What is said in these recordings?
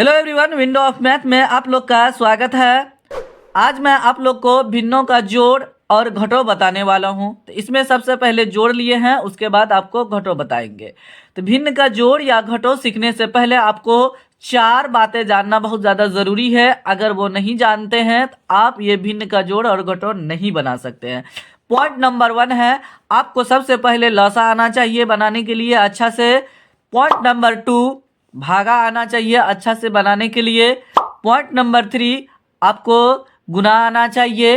Hello everyone, window of math में आप लोग का स्वागत है। आज मैं आप लोग को भिन्नों का जोड़ और घटों बताने वाला हूं। तो इसमें सबसे पहले जोड़ लिए हैं, उसके बाद आपको घटों बताएंगे। तो भिन्न का जोड़ या घटों सीखने से पहले आपको चार बातें जानना बहुत ज़्यादा ज़रूरी है। अगर वो नहीं जानते हैं तो आप ये भिन्न का जोड़ और घटों नहीं बना सकते हैं। पॉइंट नंबर 1 है, आपको सबसे पहले लसा आना चाहिए बनाने के लिए अच्छा से। पॉइंट नंबर 2, भागा आना चाहिए अच्छा से बनाने के लिए। पॉइंट नंबर 3, आपको गुना आना चाहिए।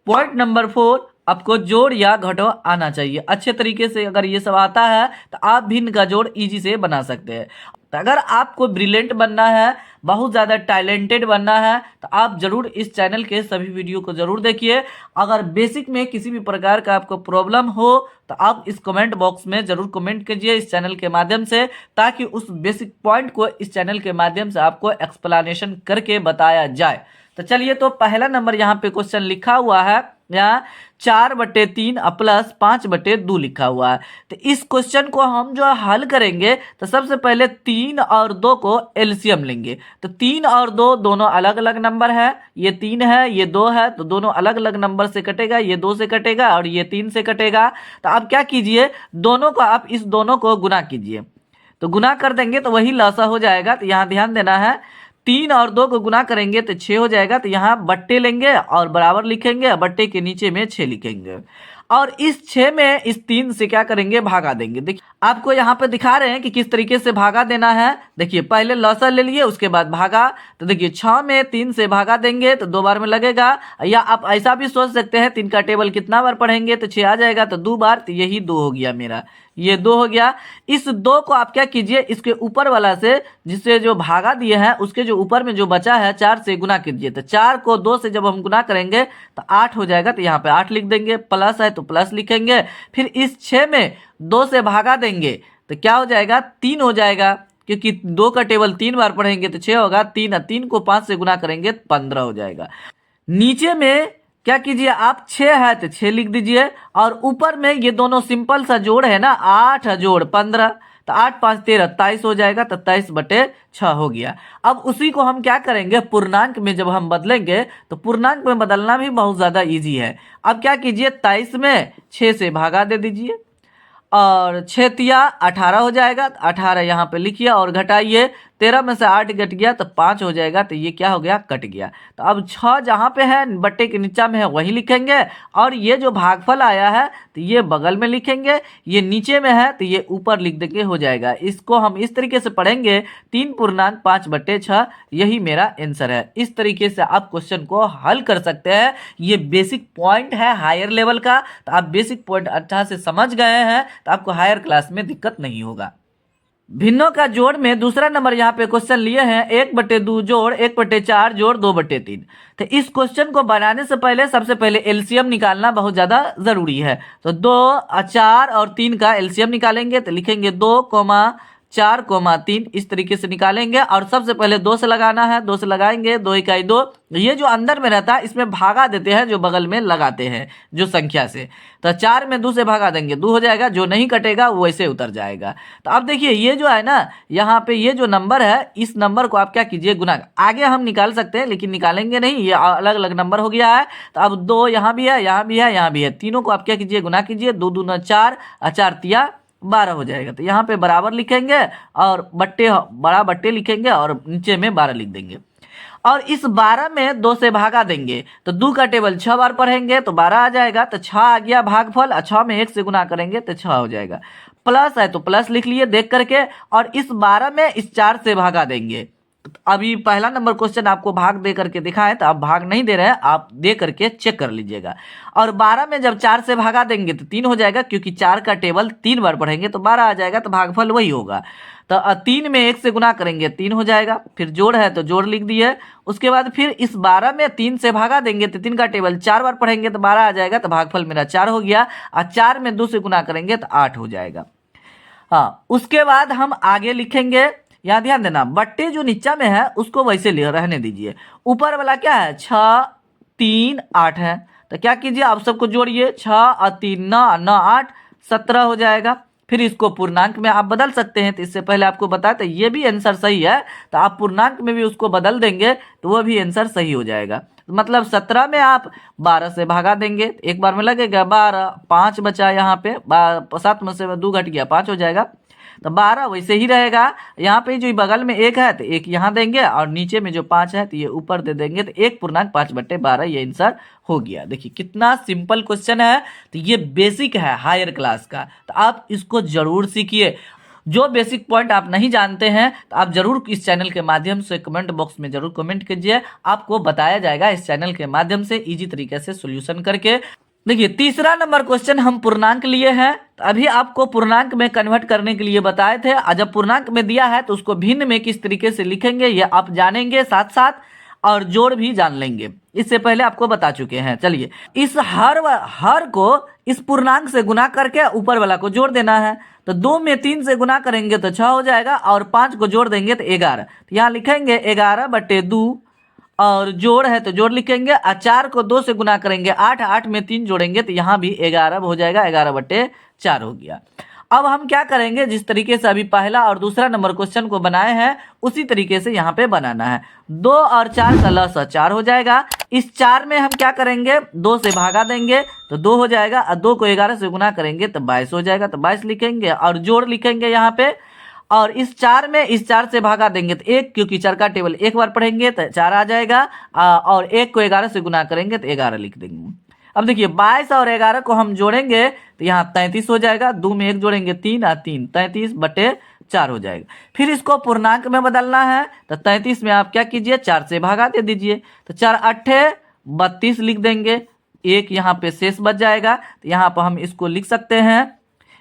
पॉइंट नंबर 4, आपको जोड़ या घटाव आना चाहिए। अच्छे तरीके से अगर ये सब आता है तो आप भिन्न का जोड़ इजी से बना सकते हैं। तो अगर आपको ब्रिलियंट बनना है, बहुत ज़्यादा टैलेंटेड बनना है, तो आप ज़रूर इस चैनल के सभी वीडियो को ज़रूर देखिए। अगर बेसिक में किसी भी प्रकार का आपको प्रॉब्लम हो तो आप इस कमेंट बॉक्स में ज़रूर कमेंट कीजिए इस चैनल के माध्यम से, ताकि उस बेसिक पॉइंट को इस चैनल के माध्यम से आपको एक्सप्लेनेशन करके बताया जाए। तो चलिए, तो पहला नंबर यहाँ पे क्वेश्चन लिखा हुआ है, यहाँ 4/3 प्लस 5/2 लिखा हुआ है। तो इस क्वेश्चन को हम जो हल करेंगे तो सबसे पहले 3 और 2 को एलसीएम लेंगे। तो 3 और 2 दोनों अलग अलग नंबर है, ये 3 है ये 2 है, तो दोनों अलग अलग नंबर से कटेगा, ये 2 से कटेगा और ये 3 से कटेगा। तो आप क्या कीजिए, दोनों को आप इस दोनों को गुना कीजिए। तो गुना कर देंगे तो वही लसा हो जाएगा। तो यहाँ ध्यान देना है, 3 और 2 को गुना करेंगे तो 6 हो जाएगा। तो यहाँ बट्टे लेंगे और बराबर लिखेंगे, बट्टे के नीचे में 6 लिखेंगे और इस 6 में इस 3 से क्या करेंगे, भागा देंगे। देखिए आपको यहाँ पे दिखा रहे हैं कि किस तरीके से भागा देना है। देखिए पहले लौसा ले लिए, उसके बाद भागा। तो देखिए 6 में 3 से भागा देंगे तो 2 बार में लगेगा, या आप ऐसा भी सोच सकते हैं 3 का टेबल कितना बार पढ़ेंगे तो 6 आ जाएगा, तो 2 बार, तो यही 2 हो गया मेरा, ये 2 हो गया। इस 2 को आप क्या कीजिए, इसके ऊपर वाला से, जिससे जो भागा दिए हैं उसके जो ऊपर में जो बचा है 4 से गुना कीजिए। तो 4 को 2 से जब हम गुना करेंगे तो 8 हो जाएगा। तो यहाँ पे 8 लिख देंगे, प्लस है तो प्लस लिखेंगे। फिर इस 6 में 2 से भागा देंगे तो क्या हो जाएगा, 3 हो जाएगा, क्योंकि 2 का टेबल 3 बार पढ़ेंगे तो 6 होगा। 3 को 5 से गुना करेंगे तो 15 हो जाएगा। नीचे में क्या कीजिए आप, 6 है तो 6 लिख दीजिए, और ऊपर में ये दोनों सिंपल सा जोड़ है ना, 8 जोड़ 15, तो 8 5 13 23 हो जाएगा। तो 23/6 हो गया। अब उसी को हम क्या करेंगे, पूर्णांक में जब हम बदलेंगे तो पूर्णांक में बदलना भी बहुत ज़्यादा ईजी है। अब क्या कीजिए, 23 में 6 से भागा दे दीजिए और 6 तिया 18 हो जाएगा। 18 यहाँ पे लिखिए और घटाइए, 13 में से 8 घट गया तो 5 हो जाएगा। तो ये क्या हो गया, कट गया। तो अब 6 जहाँ पे है बट्टे के नीचा में है वही लिखेंगे, और ये जो भागफल आया है तो ये बगल में लिखेंगे, ये नीचे में है तो ये ऊपर लिख देंगे, हो जाएगा। इसको हम इस तरीके से पढ़ेंगे, 3.5/6, यही मेरा आंसर है। इस तरीके से आप क्वेश्चन को हल कर सकते हैं। ये बेसिक पॉइंट है हायर लेवल का, तो आप बेसिक पॉइंट अच्छा से समझ गए हैं तो आपको हायर क्लास में दिक्कत नहीं होगा। भिन्नों का जोड़ में दूसरा नंबर यहाँ पे क्वेश्चन लिए हैं, 1/2 जोड़ 1/4 जोड़ 2/3। तो इस क्वेश्चन को बनाने से पहले सबसे पहले एलसीएम निकालना बहुत ज़्यादा ज़रूरी है। तो 2, 4 और 3 का एलसीएम निकालेंगे तो लिखेंगे 2, 4, 3, इस तरीके से निकालेंगे। और सबसे पहले 2 से लगाना है, 2 से लगाएंगे, 2 इकाई 2। ये जो अंदर में रहता है इसमें भागा देते हैं, जो बगल में लगाते हैं जो संख्या से। तो 4 में 2 से भागा देंगे, 2 हो जाएगा, जो नहीं कटेगा वो वैसे उतर जाएगा। तो अब देखिए ये जो है ना, यहाँ पे ये जो नंबर है, इस नंबर को आप क्या कीजिए, गुना। आगे हम निकाल सकते हैं लेकिन निकालेंगे नहीं, ये अलग अलग नंबर हो गया है। तो अब 2 यहाँ भी है, यहाँ भी है, यहाँ भी है, तीनों को आप क्या कीजिए, गुना कीजिए। 2 दूना 4, 4 तिया 12 हो जाएगा। तो यहाँ पे बराबर लिखेंगे और बट्टे, बड़ा बट्टे लिखेंगे और नीचे में 12 लिख देंगे। और इस 12 में 2 से भागा देंगे तो 2 का टेबल 6 बार पढ़ेंगे तो 12 आ जाएगा। तो 6 आ गया भागफल, और 6 में 1 से गुना करेंगे तो 6 हो जाएगा। प्लस है तो प्लस लिख लिए देख करके, और इस 12 में इस 4 से भागा देंगे। अभी पहला नंबर क्वेश्चन आपको भाग दे करके दिखाएं, तो आप भाग नहीं दे रहे हैं, आप दे करके चेक कर लीजिएगा। और 12 में जब 4 से भागा देंगे तो 3 हो जाएगा, क्योंकि 4 का टेबल 3 बार पढ़ेंगे तो 12 आ जाएगा। तो भागफल वही होगा। तो 3 में 1 से गुना करेंगे 3 हो जाएगा। फिर जोड़ है तो जोड़ लिख दिए। उसके बाद फिर इस 12 में 3 से भागा देंगे तो 3 का टेबल 4 बार पढ़ेंगे तो 12 आ जाएगा। तो भागफल मेरा 4 हो गया। और 4 में 2 से गुना करेंगे तो 8 हो जाएगा। हाँ, उसके बाद हम आगे लिखेंगे। यहाँ ध्यान देना, बट्टे जो नीचा में है उसको वैसे रहने दीजिए। ऊपर वाला क्या है, 6 3 8 है। तो क्या कीजिए, आप सबको जोड़िए, 6 और 3 9 9 8 17 हो जाएगा। फिर इसको पूर्णांक में आप बदल सकते हैं। तो इससे पहले आपको बताया था ये भी आंसर सही है, तो आप पूर्णांक में भी उसको बदल देंगे तो वो भी आंसर सही हो जाएगा। मतलब 17 में आप 12 से भागा देंगे, एक बार में लगेगा 12, 5 बचा यहाँ पे, 7 में से 2 घट गया, 5 हो जाएगा। तो 12 वैसे ही रहेगा। यहाँ पे जो बगल में 1 है तो 1 यहाँ देंगे, और नीचे में जो 5 है तो ये ऊपर दे देंगे। तो 1.5/12 ये आंसर हो गया। देखिए कितना सिंपल क्वेश्चन है। तो ये बेसिक है हायर क्लास का, तो आप इसको जरूर सीखिए। जो बेसिक पॉइंट आप नहीं जानते हैं तो आप जरूर इस चैनल के माध्यम से कमेंट बॉक्स में जरूर कमेंट कीजिए, आपको बताया जाएगा इस चैनल के माध्यम से इजी तरीके से सॉल्यूशन करके। देखिए तीसरा नंबर क्वेश्चन हम पूर्णांक लिए हैं, तो अभी आपको पूर्णांक में कन्वर्ट करने के लिए बताए थे। और जब पूर्णांक में दिया है तो उसको भिन्न में किस तरीके से लिखेंगे ये आप जानेंगे साथ साथ, और जोड़ भी जान लेंगे। इससे पहले आपको बता चुके हैं। चलिए इस हर को इस पूर्णांक से गुना करके ऊपर वाला को जोड़ देना है। तो 2 में 3 से गुना करेंगे तो 6 हो जाएगा, और 5 को जोड़ देंगे तो 11। तो यहाँ लिखेंगे 11/2, और जोड़ है तो जोड़ लिखेंगे। और 4 को 2 से गुना करेंगे 8, 8 में 3 जोड़ेंगे तो यहाँ भी 11 हो जाएगा, 11/4 हो गया। अब हम क्या करेंगे, जिस तरीके से अभी पहला और दूसरा नंबर क्वेश्चन को बनाए हैं उसी तरीके से यहाँ पे बनाना है। 2 और 4 का लसा 4 हो जाएगा। इस 4 में हम क्या करेंगे, 2 से भागा देंगे तो 2 हो जाएगा, और 2 को 11 से गुना करेंगे तो 22 हो जाएगा। तो 22 लिखेंगे, और जोड़ लिखेंगे यहाँ पे। और इस 4 में इस 4 से भागा देंगे तो 1, क्योंकि 4 का टेबल एक बार पढ़ेंगे तो 4 आ जाएगा, और 1 को 11 से गुना करेंगे तो 11 लिख देंगे। अब देखिए 22 और 11 को हम जोड़ेंगे तो यहाँ 33 हो जाएगा। 2 में 1 जोड़ेंगे 3, और 3 33/4 हो जाएगा। फिर इसको पूर्णांक में बदलना है, तो 33 में आप क्या कीजिए, 4 से भागा दे दीजिए। तो 4 8 32 लिख देंगे, 1 यहाँ पे शेष बच जाएगा। तो यहाँ पर हम इसको लिख सकते हैं,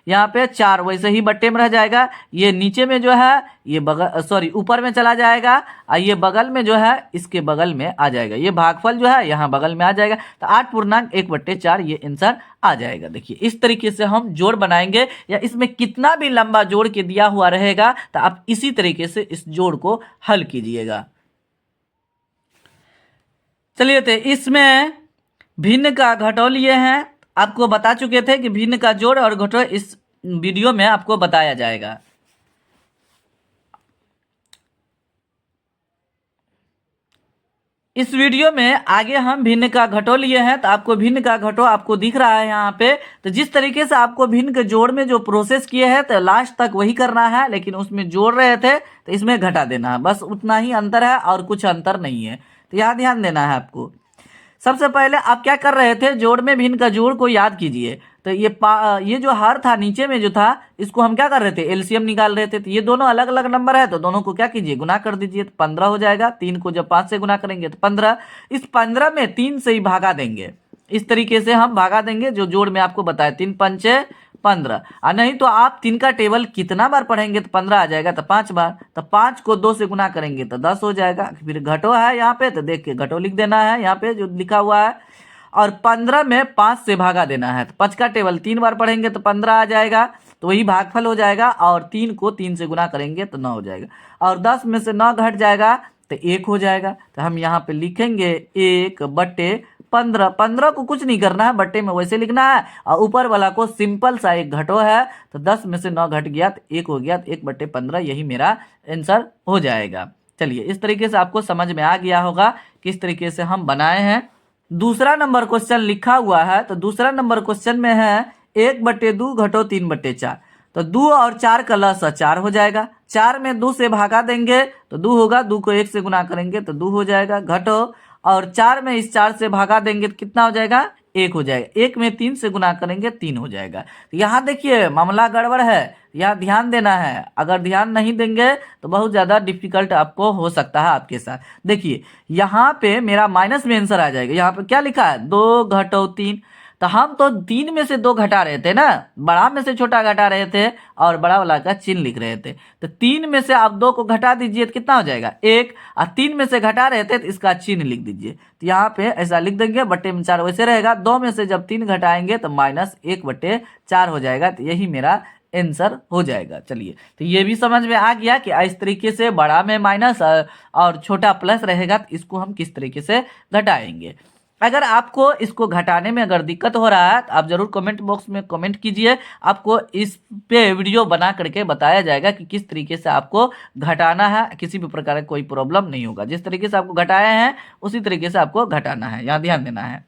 यहाँ पे 4 वैसे ही बट्टे में रह जाएगा। ये नीचे में जो है ये बगल सॉरी ऊपर में चला जाएगा, और ये बगल में जो है इसके बगल में आ जाएगा। ये भागफल जो है यहाँ बगल में आ जाएगा। तो 8.1/4 ये आंसर आ जाएगा। देखिए इस तरीके से हम जोड़ बनाएंगे, या इसमें कितना भी लंबा जोड़ के दिया हुआ रहेगा तो आप इसी तरीके से इस जोड़ को हल कीजिएगा। चलिए तो इसमें भिन्न का घटो लिए हैं, आपको बता चुके थे कि भिन्न का जोड़ और घटो इस वीडियो में आपको बताया जाएगा। इस वीडियो में आगे हम भिन्न का घटो लिए हैं, तो आपको भिन्न का घटो आपको दिख रहा है यहाँ पे। तो जिस तरीके से आपको भिन्न के जोड़ में जो प्रोसेस किए हैं तो लास्ट तक वही करना है, लेकिन उसमें जोड़ रहे थे तो इसमें घटा देना है, बस उतना ही अंतर है और कुछ अंतर नहीं है। तो यहाँ ध्यान देना है आपको। सबसे पहले आप क्या कर रहे थे, जोड़ में भिन्न का जोड़ को याद कीजिए। तो ये जो हर था नीचे में जो था इसको हम क्या कर रहे थे, एलसीएम निकाल रहे थे। तो ये दोनों अलग अलग नंबर है, तो दोनों को क्या कीजिए, गुना कर दीजिए। तो 15 हो जाएगा। 3 को जब 5 से गुना करेंगे तो 15। इस 15 में 3 से ही भागा देंगे। इस तरीके से हम भागा देंगे जो जोड़ में आपको बताया, 3 पंचे 15। और नहीं तो आप 3 का टेबल कितना बार पढ़ेंगे तो 15 आ जाएगा, तो 5 बार। तो 5 को 2 से गुना करेंगे तो 10 हो जाएगा। फिर घटो है यहाँ पे, तो देख के घटो लिख देना है यहाँ पे जो लिखा हुआ है। और 15 में 5 से भागा देना है, तो 5 का टेबल 3 बार पढ़ेंगे तो 15 आ जाएगा, तो वही भागफल हो जाएगा। और 3 को 3 से गुना करेंगे तो 9 हो जाएगा। और 10 में से 9 घट जाएगा तो 1 हो जाएगा। तो हम यहाँ पे लिखेंगे 1/15। 15 को कुछ नहीं करना है, बट्टे में वैसे लिखना है, और ऊपर वाला को सिंपल सा एक घटो है। तो 10 में से 9 घट गया तो 1 हो गया, तो 1/15 यही मेरा आंसर हो जाएगा। चलिए इस तरीके से आपको समझ में आ गया होगा किस तरीके से हम बनाए हैं। दूसरा नंबर क्वेश्चन लिखा हुआ है, तो दूसरा नंबर क्वेश्चन में है 1/2 घटो 3/4। तो 2 और 4 का लसा 4 हो जाएगा। 4 में 2 से भागा देंगे तो 2 होगा, 2 को 1 से गुना करेंगे तो 2 हो जाएगा। घटो, और 4 में इस 4 से भागा देंगे तो कितना हो जाएगा, 1 हो जाएगा। 1 में 3 से गुना करेंगे 3 हो जाएगा। तो यहाँ देखिए मामला गड़बड़ है, यहाँ ध्यान देना है। अगर ध्यान नहीं देंगे तो बहुत ज़्यादा डिफिकल्ट आपको हो सकता है आपके साथ। देखिए यहाँ पे मेरा माइनस में आंसर आ जाएगा। यहाँ पे क्या लिखा है, 2 घटो 3। तो हम तो 3 में से 2 घटा रहे थे ना, बड़ा में से छोटा घटा रहे थे, और बड़ा वाला का चिन्ह लिख रहे थे। तो 3 में से आप 2 को घटा दीजिए तो कितना हो जाएगा, 1। और 3 में से घटा रहे थे तो इसका चिन्ह लिख दीजिए। तो यहाँ पे ऐसा लिख देंगे, बट्टे में 4 वैसे रहेगा। 2 में से जब 3 घटाएंगे तो -1/4 हो जाएगा। तो यही मेरा आंसर हो जाएगा। चलिए तो ये भी समझ में आ गया कि इस तरीके से बड़ा में माइनस और छोटा प्लस रहेगा, तो इसको हम किस तरीके से घटाएंगे। अगर आपको इसको घटाने में अगर दिक्कत हो रहा है तो आप जरूर कमेंट बॉक्स में कमेंट कीजिए, आपको इस पे वीडियो बना करके बताया जाएगा कि किस तरीके से आपको घटाना है। किसी भी प्रकार का कोई प्रॉब्लम नहीं होगा, जिस तरीके से आपको घटाया है उसी तरीके से आपको घटाना है, यहाँ ध्यान देना है।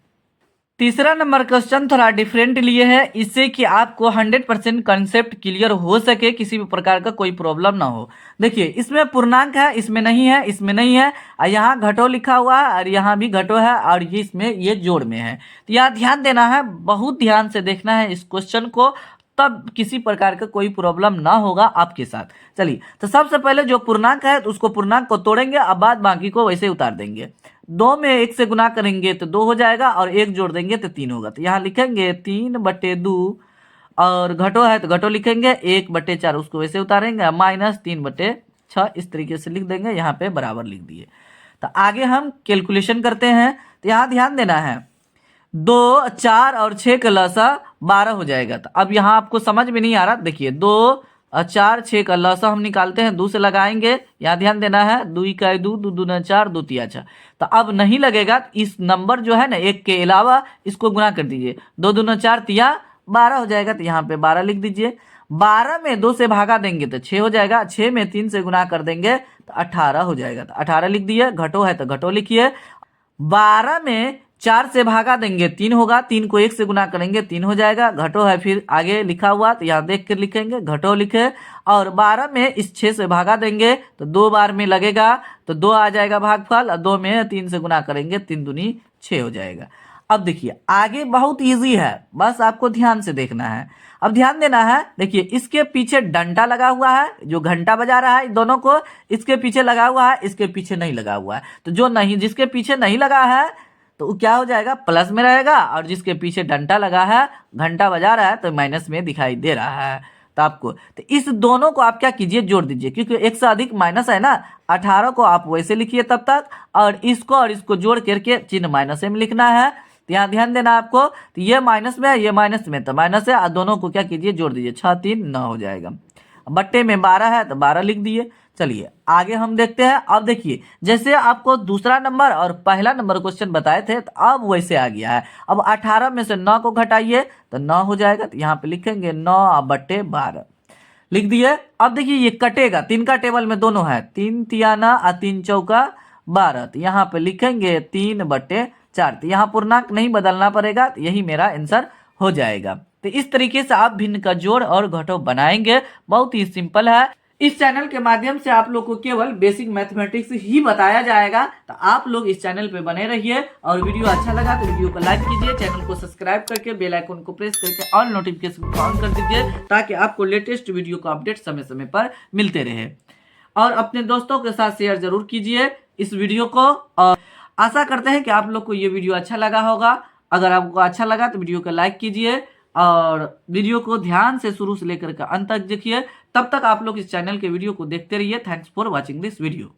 तीसरा नंबर क्वेश्चन थोड़ा डिफरेंट लिए है, इससे कि आपको 100% कंसेप्ट क्लियर हो सके, किसी भी प्रकार का कोई प्रॉब्लम ना हो। देखिए इसमें पूर्णांक है, इसमें नहीं है, इसमें नहीं है, और यहाँ घटो लिखा हुआ है और यहाँ भी घटो है, और ये इसमें ये जोड़ में है। तो यहाँ ध्यान देना है, बहुत ध्यान से देखना है इस क्वेश्चन को, तब किसी प्रकार का कोई प्रॉब्लम ना होगा आपके साथ। चलिए तो सबसे पहले जो पूर्णांक है तो उसको पूर्णांक को तोड़ेंगे, अब बाद बाकी को वैसे उतार देंगे। 2 में 1 से गुना करेंगे तो 2 हो जाएगा, और 1 जोड़ देंगे तो 3 होगा। तो यहाँ लिखेंगे 3/2, और घटो है तो घटो लिखेंगे 1/4, उसको वैसे उतारेंगे, -3/6 इस तरीके से लिख देंगे, यहाँ पे बराबर लिख दिए। तो आगे हम कैलकुलेशन करते हैं। तो यहाँ ध्यान देना है, 2, 4 और 6 का लसा 12 हो जाएगा। तो अब यहाँ आपको समझ में नहीं आ रहा, देखिए 2, 4, 6 का लसा हम निकालते हैं, 2 से लगाएंगे, यहाँ ध्यान देना है, 2 का 2, 2 दूना 4, 2 तिया 6। तो अब नहीं लगेगा, इस नंबर जो है ना 1 के अलावा इसको गुना कर दीजिए, 2 दूना 4 तिया 12 हो जाएगा। तो यहाँ पे 12 लिख दीजिए। 12 में 2 से भागा देंगे तो 6 हो जाएगा, 6 में 3 से गुना कर देंगे तो 18 हो जाएगा। तो 18 लिख दिए। घटो है तो घटो लिखिए। 12 में 4 से भागा देंगे 3 होगा, 3 को 1 से गुना करेंगे 3 हो जाएगा। घटो है फिर आगे लिखा हुआ, तो यहाँ देख कर लिखेंगे, घटो लिखे। और 12 में इस 6 से भागा देंगे तो 2 बार में लगेगा, तो 2 आ जाएगा भागफल, और 2 में 3 से गुना करेंगे 3 दूनी 6 हो जाएगा। अब देखिए आगे बहुत इजी है, बस आपको ध्यान से देखना है। अब ध्यान देना है, देखिए इसके पीछे डंडा लगा हुआ है, जो घंटा बजा रहा है दोनों को, इसके पीछे लगा हुआ है, इसके पीछे नहीं लगा हुआ है। तो जो नहीं, जिसके पीछे नहीं लगा है तो वो क्या हो जाएगा, प्लस में रहेगा, और जिसके पीछे डंडा लगा है, घंटा बजा रहा है, तो माइनस में दिखाई दे रहा है। तो आपको तो इस दोनों को आप क्या कीजिए, जोड़ दीजिए, क्योंकि 1 से अधिक माइनस है ना। 18 को आप वैसे लिखिए तब तक, और इसको जोड़ करके चिन्ह माइनस में लिखना है। तो यहाँ ध्यान देना आपको, तो ये माइनस में है, ये माइनस में, तो माइनस है, और दोनों को क्या कीजिए, जोड़ दीजिए, 6 3 9 हो जाएगा। बट्टे में 12 है तो 12 लिख दिए। चलिए आगे हम देखते हैं। अब देखिए जैसे आपको दूसरा नंबर और पहला नंबर क्वेश्चन बताए थे, तो अब वैसे आ गया है। अब 18 में से 9 को घटाइए तो 9 हो जाएगा। तो यहाँ पे लिखेंगे 9/12 लिख दिए। अब देखिए ये कटेगा, 3 का टेबल में दोनों है, 3 तियाना और 3 चौका 12। तो यहाँ पे लिखेंगे 3/4। तो यहाँ पूर्णांक नहीं बदलना पड़ेगा, तो यही मेरा आंसर हो जाएगा। तो इस तरीके से आप भिन्न का जोड़ और घटाव बनाएंगे, बहुत ही सिंपल है। इस चैनल के माध्यम से आप लोग को केवल बेसिक मैथमेटिक्स ही बताया जाएगा, तो आप लोग इस चैनल पे बने रहिए। और वीडियो अच्छा लगा तो वीडियो को लाइक कीजिए, चैनल को सब्सक्राइब करके बेल आइकन को प्रेस करके ऑल नोटिफिकेशन को ऑन कर दीजिए, ताकि आपको लेटेस्ट वीडियो का अपडेट समय समय पर मिलते रहे। और अपने दोस्तों के साथ शेयर जरूर कीजिए इस वीडियो को, और आशा करते हैं कि आप लोग को ये वीडियो अच्छा लगा होगा। अगर आपको अच्छा लगा तो वीडियो को लाइक कीजिए, और वीडियो को ध्यान से शुरू से लेकर के अंत तक देखिए। तब तक आप लोग इस चैनल के वीडियो को देखते रहिए। Thanks for watching this video.